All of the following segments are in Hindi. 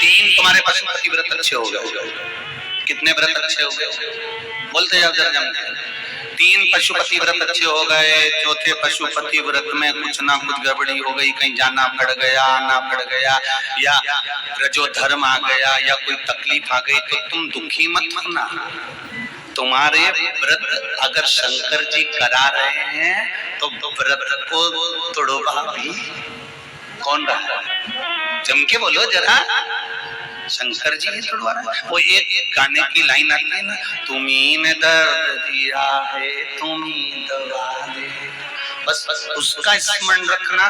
तीन तुम्हारे पशुपति व्रत अच्छे हो गए। कितने व्रत अच्छे हो गए? बोलते जाओ जरा जम के। तीन पशुपति व्रत अच्छे हो गए। चौथे पशुपति व्रत में कुछ ना कुछ गड़बड़ी हो गई, कहीं जाना पड़ गया, आना पड़ गया, या रजोधर्म आ गया, या कोई तकलीफ आ गई, तो तुम दुखी मत होना। तुम्हारे व्रत अगर शंकर जी करा रहे हैं तो व्रत को तोड़वा भी कौन रहा? जम के बोलो जरा, शंकर जी ही तोड़वा रहे हैं। वो एक गाने की लाइन आती है ना, तुम्ही ने दर्द दिया है तुम्ही दवा दे, बस उसका स्मरण रखना।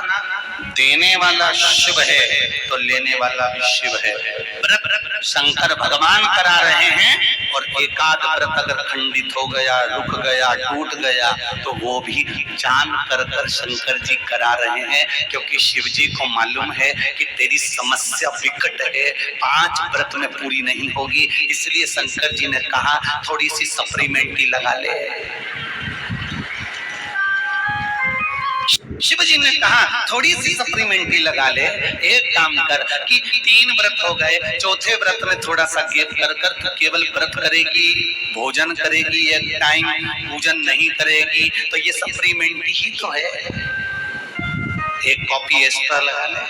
देने वाला शिव है तो लेने वाला भी शिव है। व्रत शंकर भगवान करा रहे हैं, और एकाध व्रत अगर खंडित हो गया, रुक गया, टूट गया, तो वो भी जान कर शंकर जी करा रहे हैं, क्योंकि शिव जी को मालूम है कि तेरी समस्या विकट है, 5 व्रत में पूरी नहीं होगी। इसलिए शंकर जी ने कहा थोड़ी सी सप्लीमेंट्री लगा ले। शिव जी ने कहा थोड़ी सी सप्लीमेंट्री लगा ले। एक काम कर कि 3 व्रत हो गए, चौथे व्रत में थोड़ा सा गैप कर तू केवल व्रत करेगी, भोजन करेगी, एक टाइम पूजन नहीं करेगी, तो ये सप्लीमेंट्री ही तो है। एक कॉपी एक्स्ट्रा लगा ले,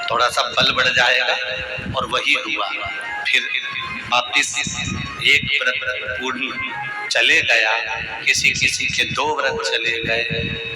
थोड़ा सा बल बढ़ जाएगा, और वही हुआ। फिर वापिस एक व्रत पूर्ण चले गया, किसी किसी के 2 व्रत चले गए,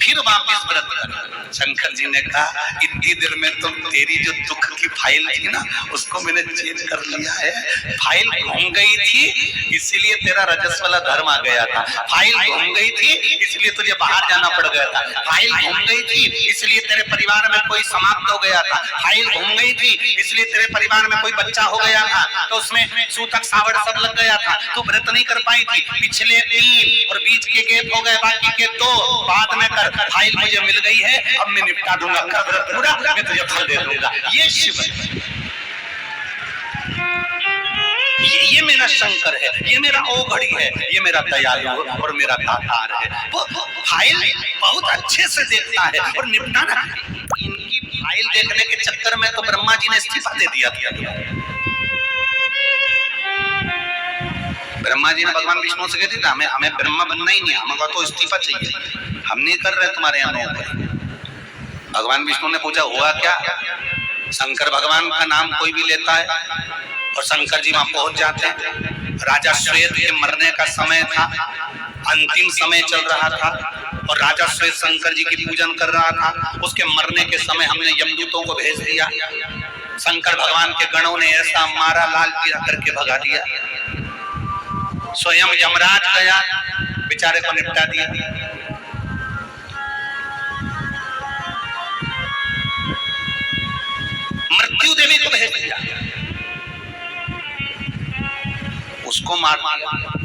फिर वापस व्रत करना। शंकर जी ने कहा इतनी देर में तो तेरी जो दुख की फाइल थी ना, उसको मैंने चेंज कर लिया है। फाइल घूम गई थी इसलिए तेरा रजस वाला धर्म आ गया था, फाइल घूम गई थी इसलिए तुझे बाहर जाना पड़ गया था, फाइल घूम गई थी इसलिए तेरे परिवार में कोई समाप्त हो गया था, फाइल घूम गई थी इसलिए तेरे परिवार में कोई बच्चा हो गया था, तो उसमें सूतक सावड़ सब लग गया था, तू व्रत नहीं कर पाई थी। पिछले 3 और बीच के गैप हो गए, बाकी के 2 बाद में कर। फाइल मुझे मिल गई है, अब मैं निपटा दूंगा, कर व्रत पूरा, मैं तुझे फल दे दूंगा। ये शिव, ये मेरा शंकर है, ये मेरा ओघड़ी है, ये मेरा दयालु और मेरा दातार है। वो फाइल बहुत अच्छे से देखता है और निपटाना। इनकी फाइल देखने के चक्कर में तो ब्रह्मा जी ने इस्तीफा दे दिया था। ब्रह्मा जी ने भगवान विष्णु से कहती था हमें ब्रह्मा बनना ही नहीं, हमको तो इस्तीफा चाहिए, हम नहीं कर रहे तुम्हारे यहाँ नौकरी। भगवान विष्णु ने पूछा हुआ क्या? शंकर भगवान का नाम कोई भी लेता है और शंकर जी वहां पहुंच जाते हैं। राजा श्वेत के मरने का समय था, अंतिम समय चल रहा था, और राजा श्वेत शंकर जी की पूजन कर रहा था। उसके मरने के समय हमने यमदूतों को भेज दिया, शंकर भगवान के गणों ने ऐसा मारा, लाल पीला करके भगा दिया। स्वयं यमराज गया, बेचारे को निपटा दिया। मृत्यु देवी को भेज दिया, उसको मार दिया।